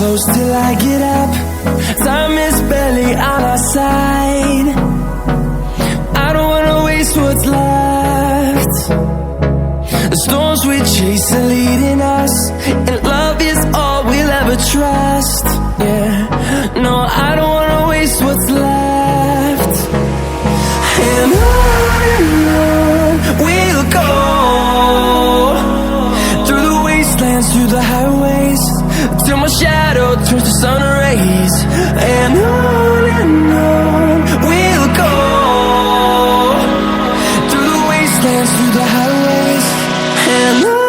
close till I get up. Time is barely on our side. I don't wanna waste what's left. The storms we chase are leading us, and love is all we'll ever trust. Yeah, no, I don't wanna waste what's left. And on we'll go, through the wastelands, through the highways, till my shadow turns to sun rays. And on we'll go, through the wastelands, through the highways, and on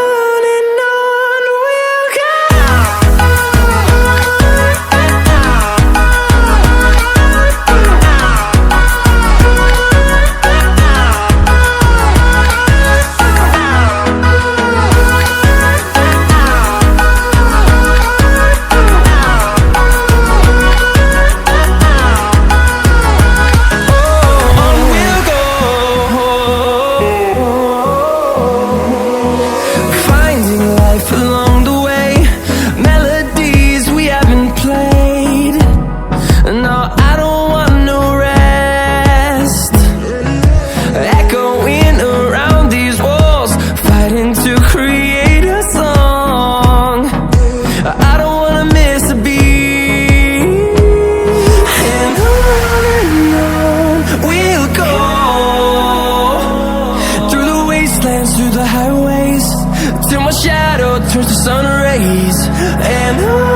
we'll go. Through the highways, till my shadow turns to sun rays. And on